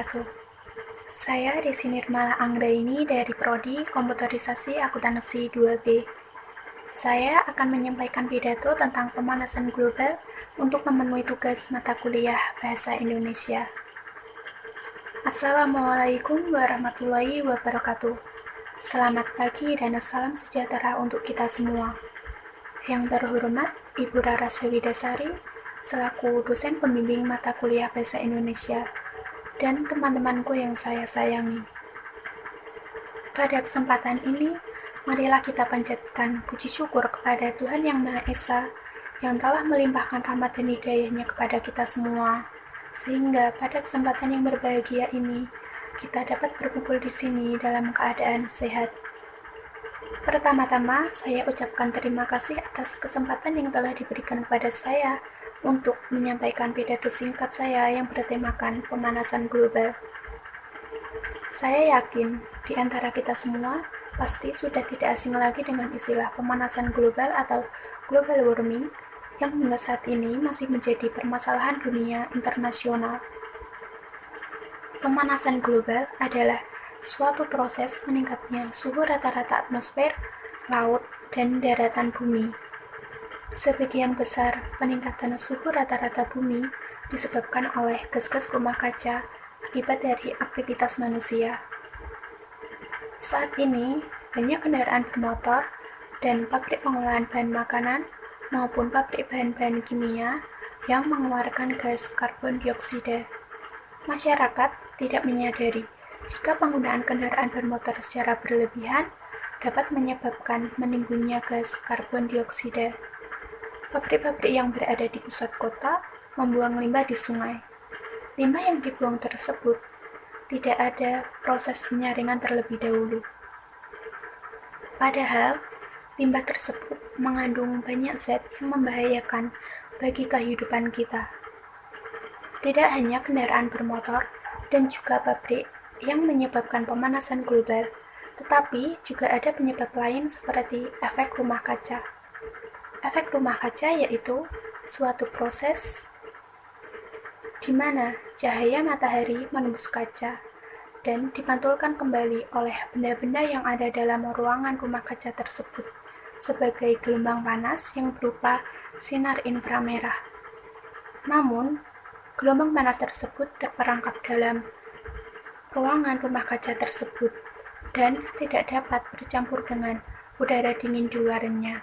wabarakatuh. Saya Desi Nirmala Anggraini dari Prodi Komputerisasi Akuntansi 2B. Saya akan menyampaikan pidato tentang pemanasan global untuk memenuhi tugas mata kuliah Bahasa Indonesia. Assalamualaikum warahmatullahi wabarakatuh. Selamat pagi dan salam sejahtera untuk kita semua. Yang terhormat Ibu Rara Sawidasari, selaku dosen pembimbing mata kuliah Bahasa Indonesia, dan teman-temanku yang saya sayangi. Pada kesempatan ini, marilah kita panjatkan puji syukur kepada Tuhan Yang Maha Esa yang telah melimpahkan rahmat dan hidayah-Nya kepada kita semua, sehingga pada kesempatan yang berbahagia ini, kita dapat berkumpul di sini dalam keadaan sehat. Pertama-tama, saya ucapkan terima kasih atas kesempatan yang telah diberikan kepada saya untuk menyampaikan pidato singkat saya yang bertemakan pemanasan global. Saya yakin di antara kita semua pasti sudah tidak asing lagi dengan istilah pemanasan global atau global warming yang hingga saat ini masih menjadi permasalahan dunia internasional. Pemanasan global adalah suatu proses meningkatnya suhu rata-rata atmosfer, laut, dan daratan bumi. Sebagian besar peningkatan suhu rata-rata bumi disebabkan oleh gas-gas rumah kaca akibat dari aktivitas manusia. Saat ini, banyak kendaraan bermotor dan pabrik pengolahan bahan makanan maupun pabrik bahan-bahan kimia yang mengeluarkan gas karbon dioksida. Masyarakat tidak menyadari jika penggunaan kendaraan bermotor secara berlebihan dapat menyebabkan menimbulnya gas karbon dioksida. Pabrik-pabrik yang berada di pusat kota membuang limbah di sungai. Limbah yang dibuang tersebut tidak ada proses penyaringan terlebih dahulu. Padahal, limbah tersebut mengandung banyak zat yang membahayakan bagi kehidupan kita. Tidak hanya kendaraan bermotor dan juga pabrik yang menyebabkan pemanasan global, tetapi juga ada penyebab lain seperti efek rumah kaca. Efek rumah kaca yaitu suatu proses di mana cahaya matahari menembus kaca dan dipantulkan kembali oleh benda-benda yang ada dalam ruangan rumah kaca tersebut sebagai gelombang panas yang berupa sinar inframerah. Namun, gelombang panas tersebut terperangkap dalam ruangan rumah kaca tersebut dan tidak dapat bercampur dengan udara dingin di luarnya.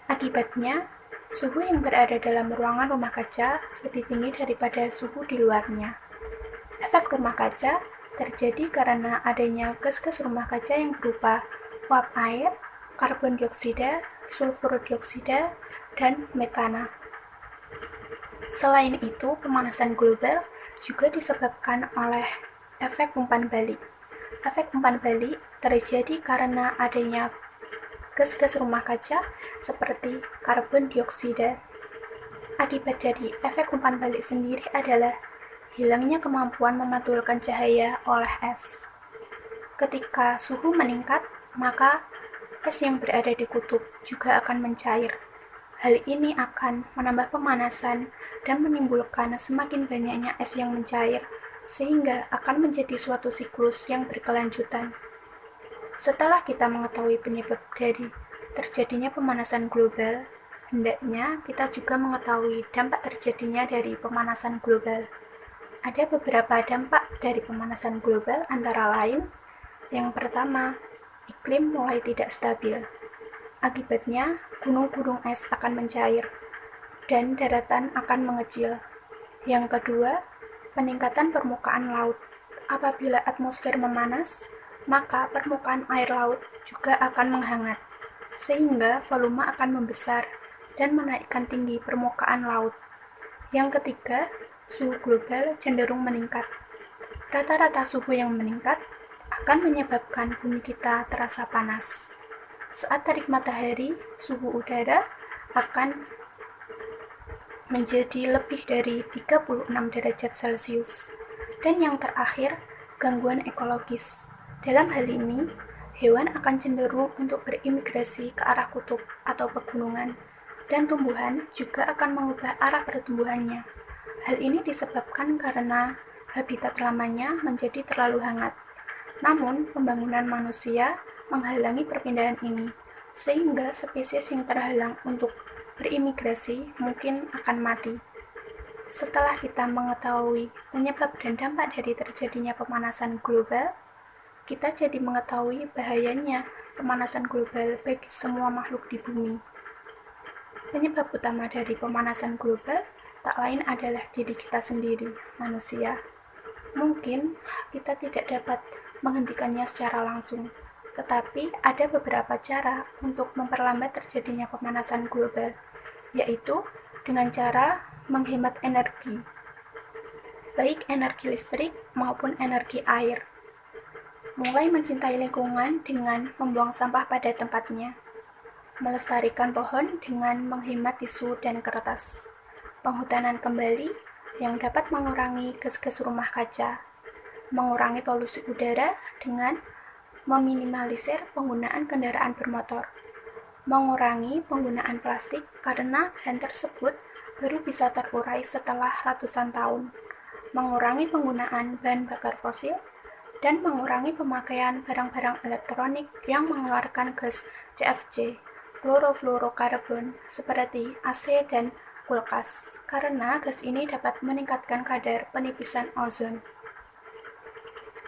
Akibatnya, suhu yang berada dalam ruangan rumah kaca lebih tinggi daripada suhu di luarnya. Efek rumah kaca terjadi karena adanya gas-gas rumah kaca yang berupa uap air, karbon dioksida, sulfur dioksida, dan metana. Selain itu, pemanasan global juga disebabkan oleh efek umpan balik. Efek umpan balik terjadi karena adanya gas-gas rumah kaca seperti karbon dioksida. Akibat dari efek umpan balik sendiri adalah hilangnya kemampuan memantulkan cahaya oleh es. Ketika suhu meningkat, maka es yang berada di kutub juga akan mencair. Hal ini akan menambah pemanasan dan menimbulkan semakin banyaknya es yang mencair, sehingga akan menjadi suatu siklus yang berkelanjutan. Setelah kita mengetahui penyebab dari terjadinya pemanasan global, hendaknya kita juga mengetahui dampak terjadinya dari pemanasan global. Ada beberapa dampak dari pemanasan global antara lain, yang pertama, iklim mulai tidak stabil. Akibatnya, gunung-gunung es akan mencair dan daratan akan mengecil. Yang kedua, peningkatan permukaan laut. Apabila atmosfer memanas, maka permukaan air laut juga akan menghangat, sehingga volume akan membesar dan menaikkan tinggi permukaan laut. Yang ketiga, suhu global cenderung meningkat. Rata-rata suhu yang meningkat akan menyebabkan bumi kita terasa panas. Saat terik matahari, suhu udara akan menjadi lebih dari 36 derajat Celcius. Dan yang terakhir, gangguan ekologis. Dalam hal ini, hewan akan cenderung untuk berimigrasi ke arah kutub atau pegunungan, dan tumbuhan juga akan mengubah arah pertumbuhannya. Hal ini disebabkan karena habitat lamanya menjadi terlalu hangat. Namun, pembangunan manusia menghalangi perpindahan ini, sehingga spesies yang terhalang untuk berimigrasi mungkin akan mati. Setelah kita mengetahui penyebab dan dampak dari terjadinya pemanasan global, kita jadi mengetahui bahayanya pemanasan global bagi semua makhluk di bumi. Penyebab utama dari pemanasan global tak lain adalah diri kita sendiri, manusia. Mungkin kita tidak dapat menghentikannya secara langsung, tetapi ada beberapa cara untuk memperlambat terjadinya pemanasan global, yaitu dengan cara menghemat energi, baik energi listrik maupun energi air. Mulai mencintai lingkungan dengan membuang sampah pada tempatnya, melestarikan pohon dengan menghemat tisu dan kertas, penghutanan kembali yang dapat mengurangi gas-gas rumah kaca, mengurangi polusi udara dengan meminimalisir penggunaan kendaraan bermotor, mengurangi penggunaan plastik karena bahan tersebut baru bisa terurai setelah ratusan tahun, mengurangi penggunaan bahan bakar fosil, dan mengurangi pemakaian barang-barang elektronik yang mengeluarkan gas CFC, klorofluorokarbon, seperti AC dan kulkas, karena gas ini dapat meningkatkan kadar penipisan ozon.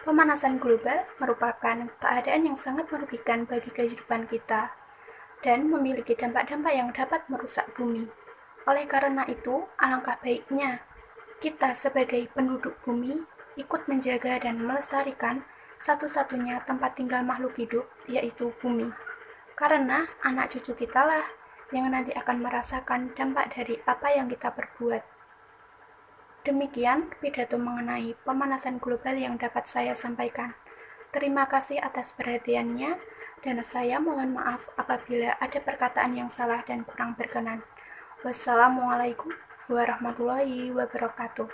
Pemanasan global merupakan keadaan yang sangat merugikan bagi kehidupan kita dan memiliki dampak-dampak yang dapat merusak bumi. Oleh karena itu, alangkah baiknya kita sebagai penduduk bumi ikut menjaga dan melestarikan satu-satunya tempat tinggal makhluk hidup, yaitu bumi. Karena anak cucu kita lah yang nanti akan merasakan dampak dari apa yang kita perbuat. Demikian pidato mengenai pemanasan global yang dapat saya sampaikan. Terima kasih atas perhatiannya, dan saya mohon maaf apabila ada perkataan yang salah dan kurang berkenan. Wassalamualaikum warahmatullahi wabarakatuh.